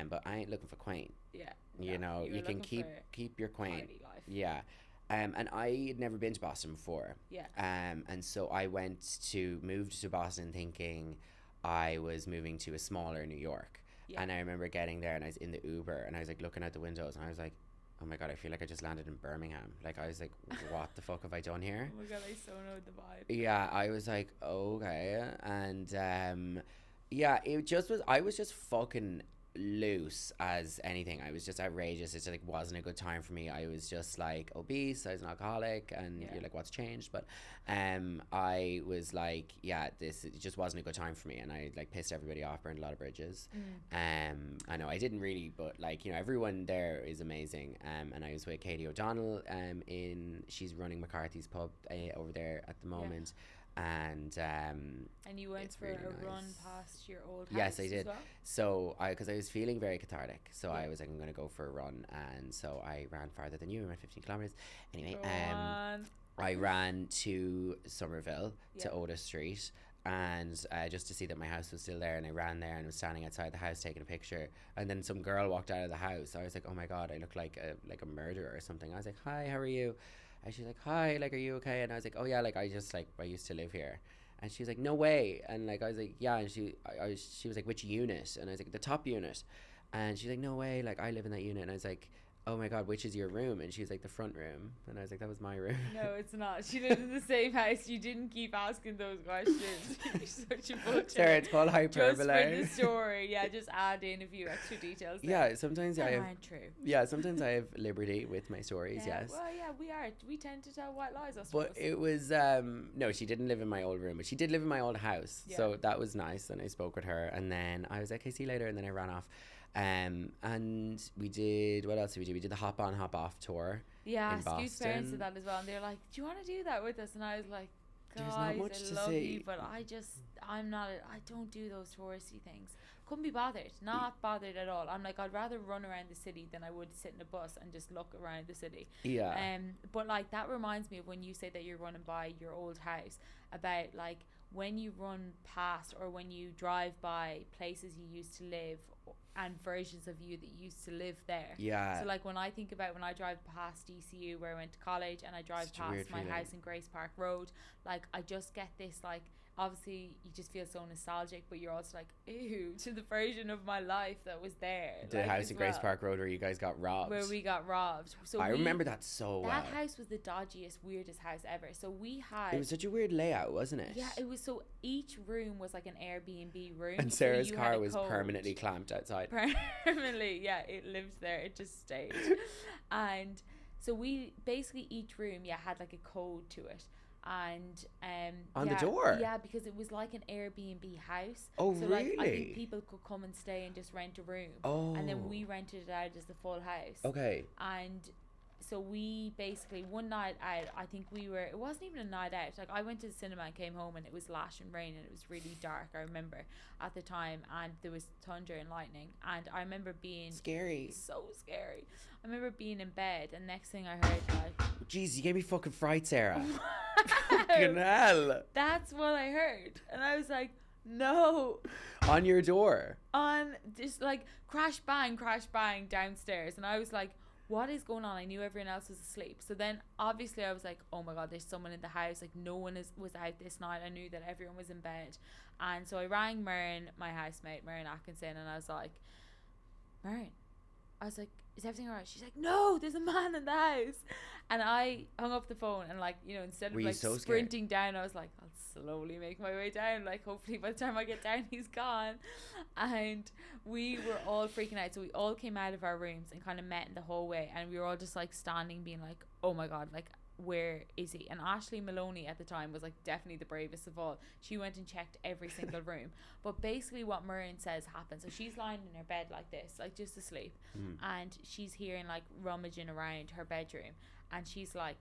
But I ain't looking for quaint. Yeah. You know, were you can looking keep your for quaint. party life. Yeah. And I had never been to Boston before. Yeah. And so I moved to Boston thinking I was moving to a smaller New York. Yeah. And I remember getting there and I was in the Uber and I was like looking out the windows and I was like, oh my God, I feel like I just landed in Birmingham. Like, I was like, what the fuck have I done here? Oh my god, I so know the vibe. Yeah, I was like, okay. And yeah, I was just fucking loose as anything. I was just outrageous. It just like wasn't a good time for me. I was just like obese, I was an alcoholic, and Yeah. you're like, what's changed? But I was like, yeah, it just wasn't a good time for me, and I like pissed everybody off, burned a lot of bridges. I know I didn't really, but like, everyone there is amazing. And I was with Katie O'Donnell she's running McCarthy's pub over there at the moment. And you went it's for really a run nice. past your old house. Yes, I as did. well? So because I was feeling very cathartic, so Yeah. I was like, I'm gonna go for a run, and so I ran farther than you. I went 15 kilometers. Anyway, Go on. I ran to Somerville to Yeah. Otis Street, and just to see that my house was still there, and I ran there and was standing outside the house taking a picture, and then some girl walked out of the house. I was like, oh my God, I look like a murderer or something. I was like, hi, how are you? And she's like, hi, like, are you okay? And I was like, oh yeah, like I used to live here. And she was like, no way. And like, I was like, yeah. And she was like, which unit? And I was like, the top unit. And she's like, no way, like I live in that unit. And I was like, oh my god, which is your room? And she's like, the front room. And I was like, that was my room. No, it's not. She lived in the same house. You didn't keep asking those questions. You're such a butcher. Sarah, it's called hyperbole. Just for the story, yeah, just add in a few extra details there. Yeah, sometimes That I have aren't true. yeah, sometimes I have liberty with my stories. Yeah, Yes. well, yeah, we tend to tell white lies, I suppose. But it was no, she didn't live in my old room, but she did live in my old house. Yeah. So that was nice. And I spoke with her, and then I was like, okay, see you later. And then I ran off. And we did, what else did we do? We did the hop on, hop off tour. Yeah, in Scoot's parents Boston. did that as well, and they're like, "Do you want to do that with us?" And I was like, There's "Guys, not much I to love see. you, but I don't do those touristy things. Couldn't be bothered. Not bothered at all. I'm like, I'd rather run around the city than I would sit in a bus and just look around the city." Yeah. But like that reminds me of when you say that you're running by your old house, about like when you run past or when you drive by places you used to live and versions of you that used to live there. Yeah. So like when I think about when I drive past DCU where I went to college, and I drive Such a weird past my feeling. house in Grace Park Road, like I just get this, like, obviously you just feel so nostalgic, but you're also like, ew, to the version of my life that was there. The like, house as in Grace well, Park Road where you guys got robbed. where we got robbed. So I remember that so well. that house was the dodgiest, weirdest house ever. So we had, It was such a weird layout, wasn't it? yeah, it was, so each room was like an Airbnb room. And so Sarah's you had car a was code. permanently clamped outside. Permanently, yeah, it lived there, it just stayed. And so we basically, each room, yeah, had like a code to it. And On the yeah, door? yeah, because it was like an Airbnb house. Oh, so like I really? think people could come and stay and just rent a room. Oh. And then we rented it out as the full house. Okay. And so we basically, one night out, I think it wasn't even a night out, like I went to the cinema and came home and it was lashing rain and it was really dark, I remember, at the time, and there was thunder and lightning, and I remember being Scary. so scary. I remember being in bed, and next thing I heard, like, Jeez, you gave me fucking fright, Sarah. Fucking hell. that's what I heard, and I was like, no. On your door. On just like crash bang downstairs, and I was like, what is going on? I knew everyone else was asleep. So then obviously I was like, oh my god, there's someone in the house, like no one was out this night. I knew that everyone was in bed. And so I rang Myrn, my housemate, Myrn Atkinson, and I was like, Myrn, I was like, is everything alright? She's like, no, there's a man in the house. And I hung up the phone, and like, you know, instead Were of you like so sprinting down, I was like, I'll slowly make my way down, like hopefully by the time I get down he's gone. And we were all freaking out, so we all came out of our rooms and kind of met in the hallway, and we were all just like standing being like, oh my god, like where is he? And Ashley Maloney at the time was like definitely the bravest of all. She went and checked every single room. But basically what Murren says happened, so she's lying in her bed like this, like just asleep, and she's hearing like rummaging around her bedroom, and she's like,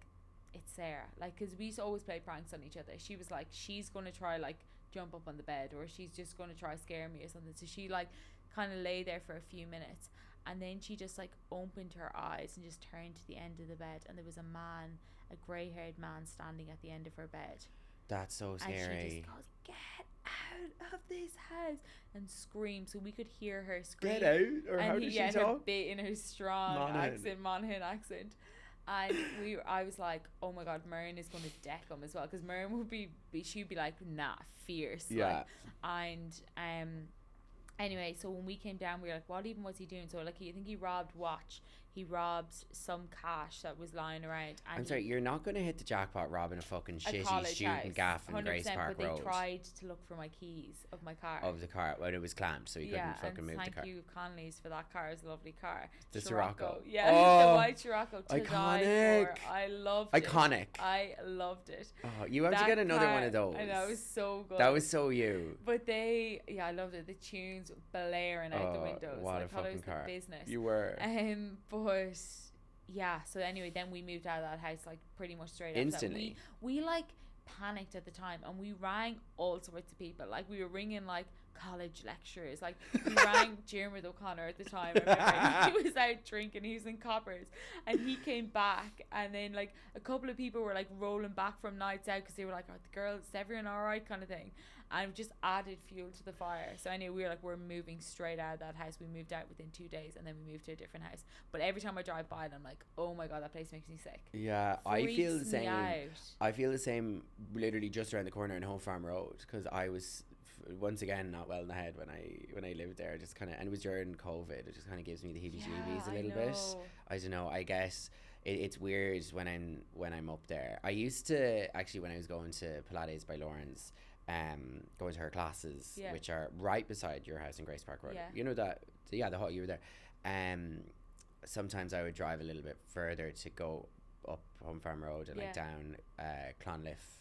it's Sarah, like, because we used to always play pranks on each other. She was like, she's gonna try like jump up on the bed, or she's just gonna try scare me or something. So she like kind of lay there for a few minutes, and then she just like opened her eyes and just turned to the end of the bed, and there was a grey-haired man standing at the end of her bed. That's so scary. And she just goes, get out of this house, and screams. So we could hear her scream. Get out? Or and how did she her talk? bit in her strong Monaghan. Monaghan accent. And I was like, oh my god, Myrn is going to deck him as well, because Myrn would she'd be like, nah, fierce. Yeah. Like, and anyway, so when we came down, we were like, what even was he doing? So like, I think he robbed watch. He robbed some cash that was lying around. And I'm sorry, you're not going to hit the jackpot robbing a fucking shitty college student house, gaff in Grace 100%, Park but Road. they tried to look for my keys of my car. Of the car when it was clamped, so you couldn't fucking move the car. Thank you, Conley's, for that car. It's a lovely car. The Scirocco. Yeah, Oh, the white Scirocco. To die iconic. for. I loved Iconic. it. I loved it. Oh, you have to That get another car, one of those. I know, it was so good. That was so you. But I loved it. The tunes blaring out the windows. What I a thought it fucking was car. the business. You were. But yeah, so anyway, then we moved out of that house like pretty much straight after Instantly. that. We like panicked at the time, and we rang all sorts of people. Like we were ringing like college lecturers. Like we rang Jeremy O'Connor at the time. I remember. He was out drinking. He was in Coppers, and he came back. And then like a couple of people were like rolling back from nights out because they were like, "Are the girls? Is everyone all right?" kind of thing. and just added fuel to the fire. So anyway, we were like, we're moving straight out of that house. We moved out within 2 days, and then we moved to a different house. But every time I drive by it, I'm like, oh my god, that place makes me sick. Yeah, I feel the Freaks me same. out. I feel the same literally just around the corner in Home Farm Road, because I was once again not well in the head when I lived there, just kind of, and it was during COVID. It just kind of gives me the heebie-jeebies a little bit. I don't know, I guess it's weird when I'm up there. I used to actually, when I was going to Pilates by Lauren's, going to her classes, which are right beside your house in Grace Park Road. You know that, the hall, you were there. Sometimes I would drive a little bit further to go up Home Farm Road and like down Clonliffe.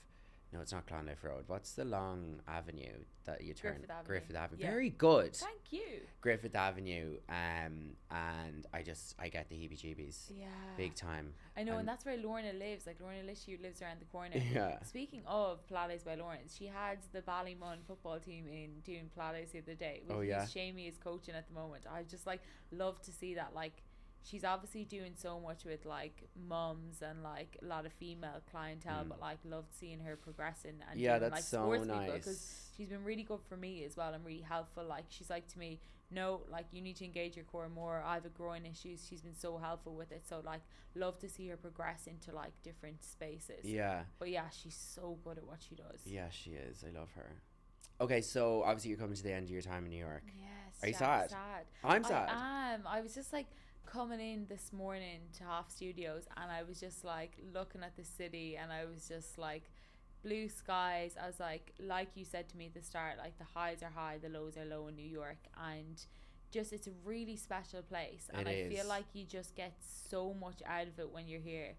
No, it's not Clonliffe Road. What's the long avenue that you turn? Griffith Avenue. Very good. Thank you. Griffith Avenue. And I get the heebie-jeebies. Yeah. Big time. I know, and that's where Lorna lives. Like, Lorna literally lives around the corner. Yeah. Speaking of Pilates by Lawrence, she had the Ballymun football team in doing Pilates the other day. With Shamey is coaching at the moment. I just like love to see that. Like, she's obviously doing so much with like mums and like a lot of female clientele, but like loved seeing her progressing and doing, that's like, so sports nice, people, because she's been really good for me as well and really helpful. Like, she's like to me, no, like, you need to engage your core more. I have a groin issue. She's been so helpful with it. So like, love to see her progress into like different spaces. But yeah, she's so good at what she does. Yeah, she is. I love her. Okay, so obviously you're coming to the end of your time in New York. Yes. Are you sad? I'm sad. I am. I was just like coming in this morning to Half Studios, and I was just like looking at the city, and I was just like, blue skies. I was like you said to me at the start, like the highs are high, the lows are low in New York, and just it's a really special place, and I feel like you just get so much out of it when you're here.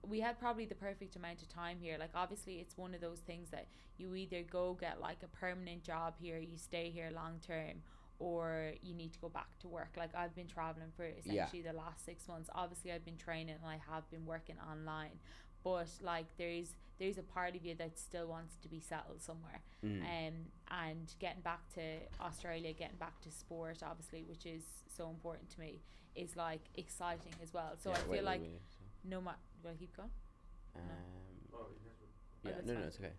We had probably the perfect amount of time here. Like, obviously it's one of those things that you either go get like a permanent job here, you stay here long term, or you need to go back to work. Like, I've been traveling for essentially the last 6 months. Obviously I've been training and I have been working online, but like there's a part of you that still wants to be settled somewhere. And getting back to Australia, getting back to sport, obviously, which is so important to me, is like exciting as well. So I feel like no matter, will I keep going? No, it's okay.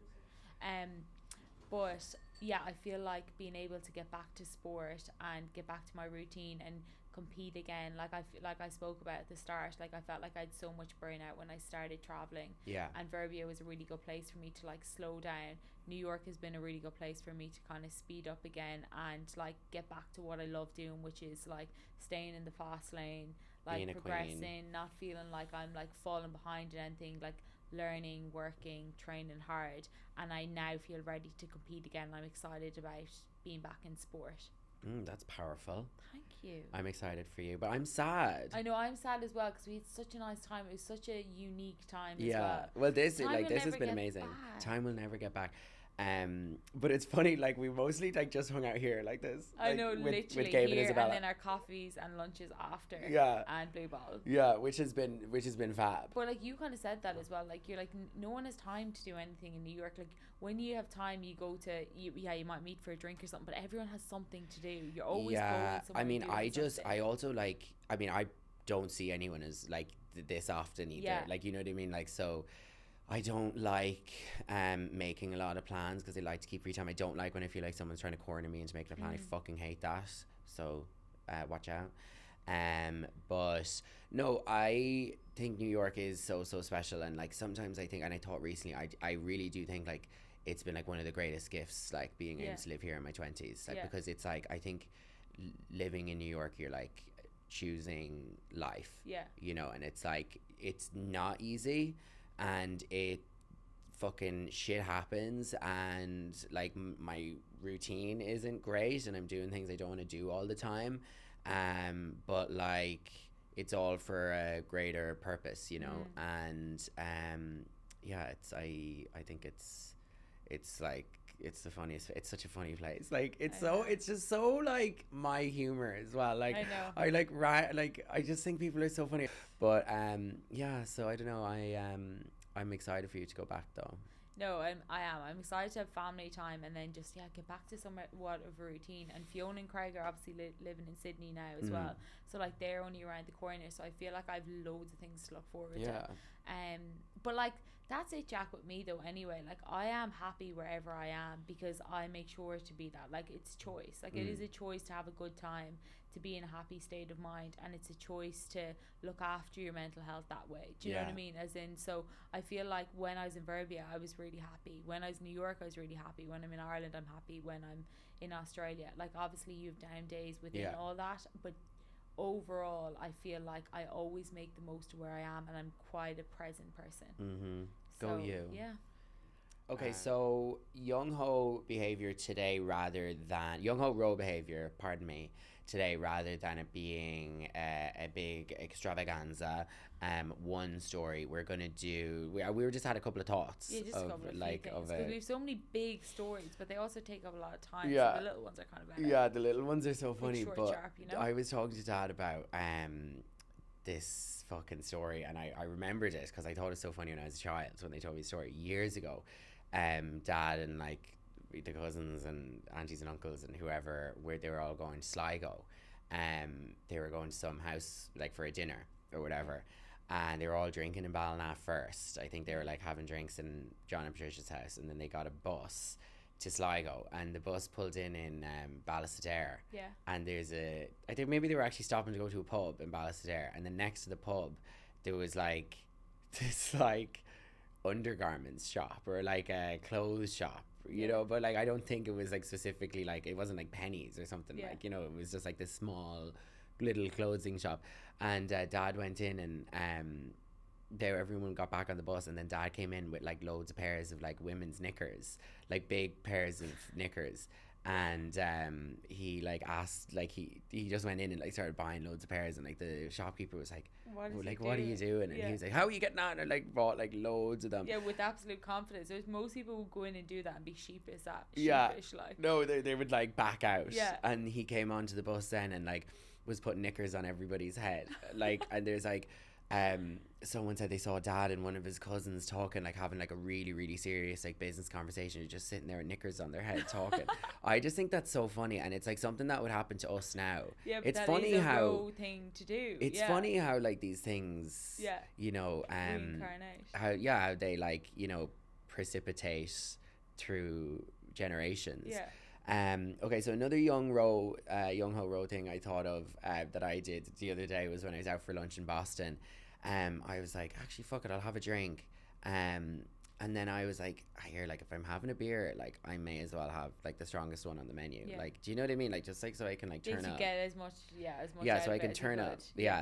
But yeah, I feel like being able to get back to sport and get back to my routine and compete again, like I spoke about at the start, like I felt like I had so much burnout when I started traveling, and Verbia was a really good place for me to like slow down. New York has been a really good place for me to kind of speed up again and like get back to what I love doing, which is like staying in the fast lane, like progressing, not feeling like I'm like falling behind in anything, like learning, working, training hard. And I now feel ready to compete again. I'm excited about being back in sport. That's powerful. Thank you. I'm excited for you, but I'm sad. I know, I'm sad as well, because we had such a nice time. It was such a unique time as well. Well, this has been amazing. Time will never get back. But it's funny, like we mostly like just hung out here like this. I like, know, literally with Gabe here, and Isabella. and then our coffees and lunches after. And Blue Ball. Yeah, which has been fab. But like you kind of said that as well. Like you're like, no one has time to do anything in New York. Like when you have time, you go to you might meet for a drink or something. But everyone has something to do. You're always going somewhere. I mean, I also like. I mean, I don't see anyone as like this often either. Like, you know what I mean? Like, so I don't like making a lot of plans because I like to keep free time. I don't like when I feel like someone's trying to corner me into making a plan. I fucking hate that. So watch out. But no, I think New York is so special, and like sometimes I think, and I thought recently, I really do think like it's been like one of the greatest gifts, like being able to live here in my 20s, like because it's like I think living in New York, you're like choosing life, you know, and it's like it's not easy, and it fucking shit happens, and like my routine isn't great, and I'm doing things I don't want to do all the time, but like it's all for a greater purpose, you know. And it's I think it's like it's the funniest, it's such a funny place, like it's just so like my humor as well, like I like I just think people are so funny, but so I don't know, I'm excited for you to go back though. No, I'm excited to have family time, and then just get back to somewhat of a routine. And Fiona and Craig are obviously living in Sydney now as well, so like they're only around the corner, so I feel like I've loads of things to look forward to. But like That's it, Jack, with me though. Anyway, like I am happy wherever I am because I make sure to be that. Like it's choice. Like it is a choice to have a good time, to be in a happy state of mind, and it's a choice to look after your mental health that way. Do you know what I mean? As in, so I feel like when I was in Verbia, I was really happy. When I was in New York, I was really happy. When I'm in Ireland, I'm happy. When I'm in Australia, like obviously you have down days within all that, but overall I feel like I always make the most of where I am, and I'm quite a present person. Go you. Yeah. Okay, so Young Hoe behaviour today rather than Young Hoe Rowe behaviour, pardon me, today rather than it being a big extravaganza. One story we're gonna do. We were just had a couple of thoughts. Yeah, just a couple of like because we have so many big stories, but they also take up a lot of time. Yeah, so the little ones are kind of better. Yeah, the little ones are so funny. Short, but sharp, you know? I was talking to Dad about this fucking story, and I remembered it because I thought it was so funny when I was a child. When they told me the story years ago, Dad and like the cousins and aunties and uncles and whoever, where they were all going to Sligo. They were going to some house like for a dinner or whatever, and they were all drinking in Ballina first. I think they were like having drinks in John and Patricia's house, and then they got a bus to Sligo, and the bus pulled in Ballastadair. Yeah. And I think maybe they were actually stopping to go to a pub in Ballastadair, and then next to the pub there was like this like undergarments shop or like a clothes shop, you know, but like I don't think it was like specifically like, it wasn't like Pennies or something, like, you know, it was just like this small little clothing shop. And Dad went in, and there everyone got back on the bus, and then Dad came in with like loads of pairs of like women's knickers, like big pairs of knickers. And he like asked, like he just went in and like started buying loads of pairs, and like the shopkeeper was like, what are you doing? And he was like, how are you getting on? And like bought like loads of them. Yeah, with absolute confidence. There's most people would go in and do that and be sheepish like. No, they would like back out. And he came onto the bus then and like was putting knickers on everybody's head. Like, and there's like someone said they saw Dad and one of his cousins talking, like having like a really, really serious like business conversation, just sitting there with knickers on their head talking. I just think that's so funny, and it's like something that would happen to us now. Yeah, but it's that funny is a how Rowe thing to do. It's funny how like these things, you know, how they like, you know, precipitate through generations. Okay, so another Young Hoe Rowe thing I thought of that I did the other day was when I was out for lunch in Boston. I was like, actually, fuck it, I'll have a drink. And then I was like, I hear like if I'm having a beer, like I may as well have like the strongest one on the menu. Like, do you know what I mean? Like just like so I can like turn up. Get as much so I can turn up.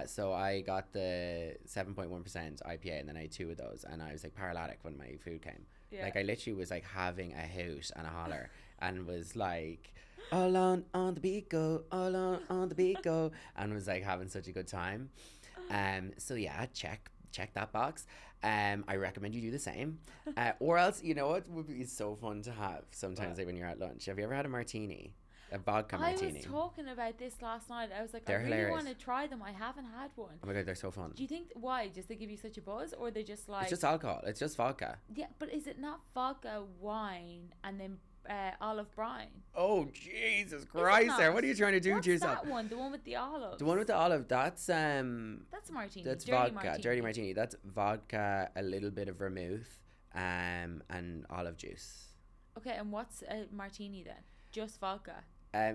So I got the 7.1% IPA, and then I had 2 of those, and I was like paralytic when my food came. Like I literally was like having a hoot and a holler, and was like, all on the beat go, all on the beat go, and was like having such a good time. So yeah, check that box. I recommend you do the same. Or else, you know what would be so fun to have sometimes like when you're at lunch? Have you ever had a martini? A vodka martini? I was talking about this last night. I was like, they're I really hilarious. want to try them. I haven't had one. Oh my god, they're so fun. Do you think, why? Just they give you such a buzz, or they just like... It's just alcohol. It's just vodka. Yeah, but is it not vodka, wine, and then olive brine? Oh Jesus Christ! There, what are you trying to do to yourself? That one, the one with the olive. The one with the olive. That's martini. That's vodka. Dirty martini. That's vodka, a little bit of vermouth, and olive juice. Okay, and what's a martini then? Just vodka.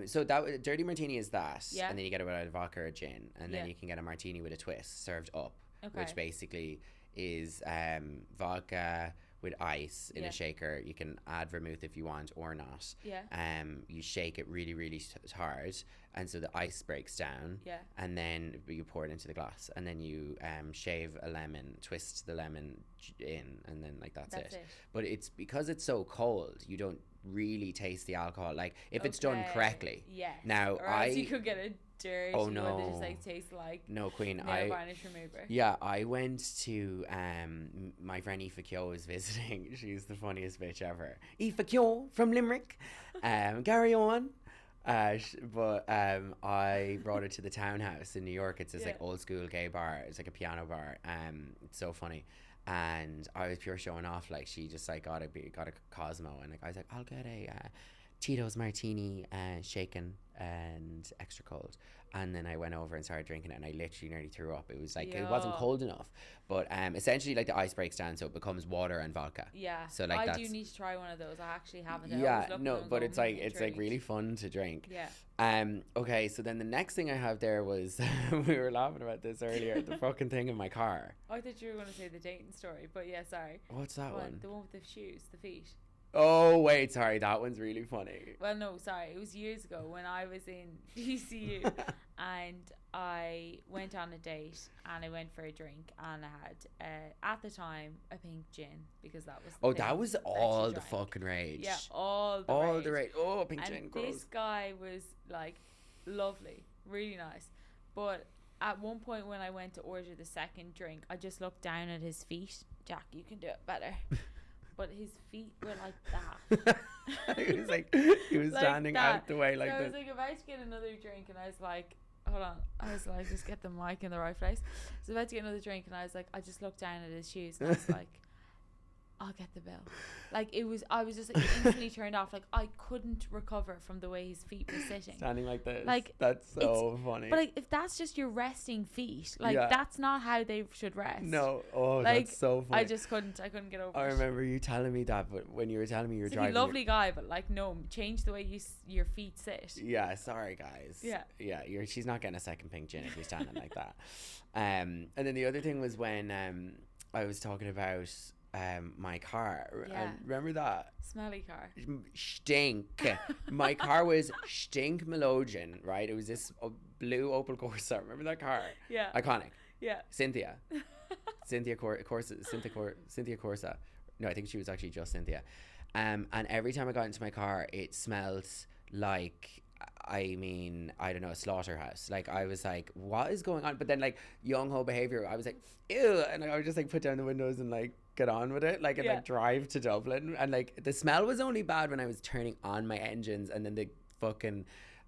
So that dirty martini is that, yeah. And then you get it with a vodka or gin, and then you can get a martini with a twist served up, which basically is vodka with ice in a shaker. You can add vermouth if you want or not. You shake it really, really hard, and so the ice breaks down. And then you pour it into the glass, and then you shave a lemon, twist the lemon in, and then like that's it. But it's because it's so cold, you don't really taste the alcohol. Like if it's done correctly. Now or else you could get a dirty one that just like tastes like queen nail varnish remover. I went to my friend Aoife Kyo was visiting. She's the funniest bitch ever. Aoife Kyo from Limerick. Carry on. But I brought her to the Townhouse in New York. It's this like old school gay bar. It's like a piano bar. It's so funny. And I was pure showing off. Like she just like got a Cosmo, and like I was like, I'll get a Tito's martini, shaken and extra cold. And then I went over and started drinking it, and I literally nearly threw up. It was like, it wasn't cold enough, but essentially like the ice breaks down, so it becomes water and vodka. Yeah. So like I do need to try one of those. I actually haven't. Yeah, no, but it's like really fun to drink. Yeah. Okay, so then the next thing I have there was we were laughing about this earlier. The fucking thing in my car. I thought you were going to say the Dayton story, but yeah, sorry. What's that one? The one with the shoes, the feet. Oh wait, sorry, that one's really funny. Well, no, sorry, it was years ago when I was in DCU and I went on a date and I went for a drink and I had at the time a pink gin because that was that was all the fucking rage. Yeah, all the rage. Oh, pink and gin, gross. This guy was like lovely, really nice, but at one point when I went to order the second drink, I just looked down at his feet. Jack, you can do it better. But his feet were like that. he was like standing that. out the way like so this. I was like about to get another drink and I was like, hold on. I was like, just get the mic in the right place. So I was about to get another drink and I was like, I just looked down at his shoes and I was like, I'll get the bill. Like I was just like instantly turned off. Like I couldn't recover from the way his feet were sitting. Standing like this. Like that's so funny. But like if that's just your resting feet, like that's not how they should rest. No. Oh, like, that's so funny. I couldn't get over it. I remember you telling me that, but when you were telling me you were driving. He's a lovely guy, but like no, change the way your feet sit. Yeah, sorry guys. Yeah. Yeah, she's not getting a second pink gin if you're standing like that. And then the other thing was when I was talking about my car. And remember that smelly car? Stink. My car was stink melogen, right? It was this blue Opel Corsa. Remember that car? Yeah. Iconic. Yeah. Cynthia Corsa. No, I think she was actually just Cynthia. And every time I got into my car, it smelled like, I mean, I don't know, a slaughterhouse. Like I was like, what is going on? But then like Young Hoe behaviour, I was like, ew, and I would just like put down the windows and like get on with it, like and like drive to Dublin. And like the smell was only bad when I was turning on my engines and then the fucking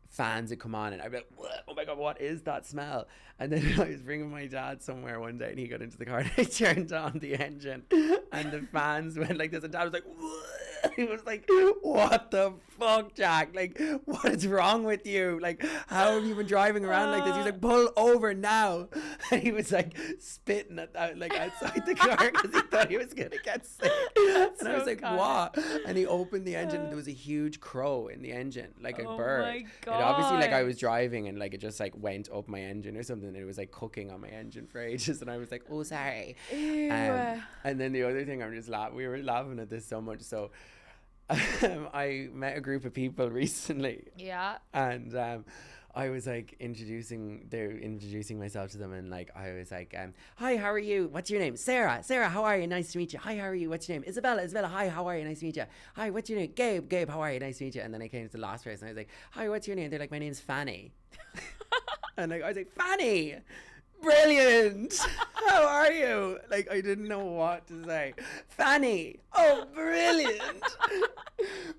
fans would come on and I'd be like, what? Oh my god, what is that smell? And then I was bringing my dad somewhere one day and he got into the car and I turned on the engine and the fans went like this and dad was like, what? He was like, what the fuck, Jack? Like, what is wrong with you? Like, how have you been driving around like this? He was like, pull over now. And he was like spitting at that, like outside the car because he thought he was going to get sick. And I was like, what? And he opened the engine and there was a huge crow in the engine, like a bird. My God. It obviously, like, I was driving and like it just like went up my engine or something and it was like cooking on my engine for ages. And I was like, oh, sorry. And then the other thing, we were laughing at this so much. So I met a group of people recently. Yeah. And I was like introducing myself to them and like I was like, hi, how are you? What's your name? Sarah, how are you? Nice to meet you. Hi, how are you? What's your name? Isabella, hi, how are you? Nice to meet you. Hi, what's your name? Gabe, how are you? Nice to meet you. And then I came to the last person. I was like, hi, what's your name? They're like, my name's Fanny. And like I was like, Fanny, brilliant. How are you? Like I didn't know what to say. Fanny, oh, brilliant.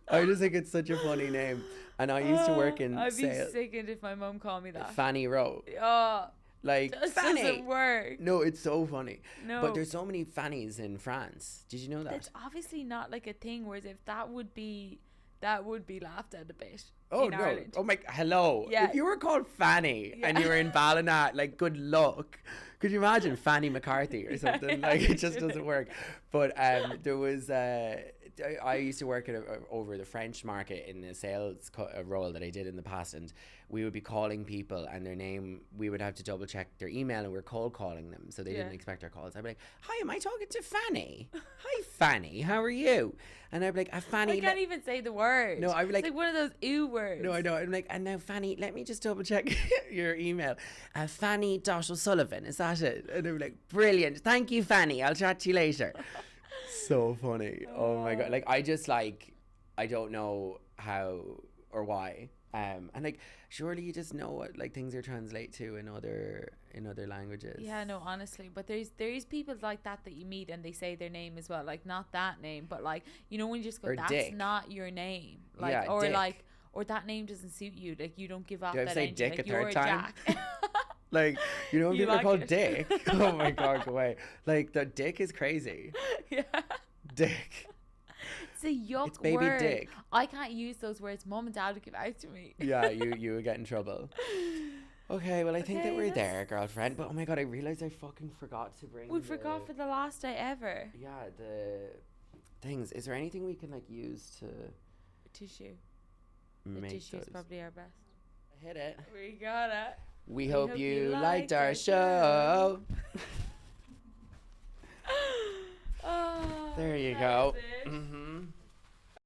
I just think it's such a funny name. And I used to work in I'd be sickened if my mum called me that. Fanny Rowe. Oh, like just Fanny. Doesn't work. No, it's so funny. No, but there's so many Fannies in France. Did you know that? It's obviously not like a thing. Whereas if that would be laughed at a bit. Oh in no! Ireland. Oh my! Hello. Yeah. If you were called Fanny and you were in Ballina, like good luck. Could you imagine Fanny McCarthy or something? Like it just doesn't work. But there was. I used to work over the French market in a sales role that I did in the past, and we would be calling people and their name. We would have to double check their email, and we're cold calling them, so they didn't expect our calls. I'd be like, "Hi, am I talking to Fanny? Hi, Fanny, how are you?" And I'd be like, "Fanny." I can't even say the word. No, I'd be like, it's like one of those ew words. No, I know. I'm like, and now Fanny, let me just double check your email. Fanny.O'Sullivan, is that it? And they're like, brilliant. Thank you, Fanny. I'll chat to you later. So funny. Oh my god. Like I don't know how or why. And like surely you just know what like things are translate to in other languages. Yeah, no, honestly, but there's people like that you meet and they say their name as well, like not that name, but like you know when you just go, or that's Dick. not your name, like yeah, or Dick. Like or that name doesn't suit you, like you don't give off Do I that say energy, Dick like a you're third a time? Jack. Like you know when You people like are called it. Dick. Oh my god, go away. Like the Dick is crazy. Yeah. Dick. That's a yuck It's baby word. dick. I can't use those words. Mum and Dad would give out to me. Yeah, you would get in trouble. Okay, well, I think that Okay, we're that's- there, girlfriend. But oh my god, I realised I fucking forgot to bring We forgot for the last day ever. Yeah, the things. Is there anything we can like use to Tissue. The make tissue is those? probably our best. Hit it. We got it. We hope you liked our show. Oh, There you that go. was it. Mm-hmm.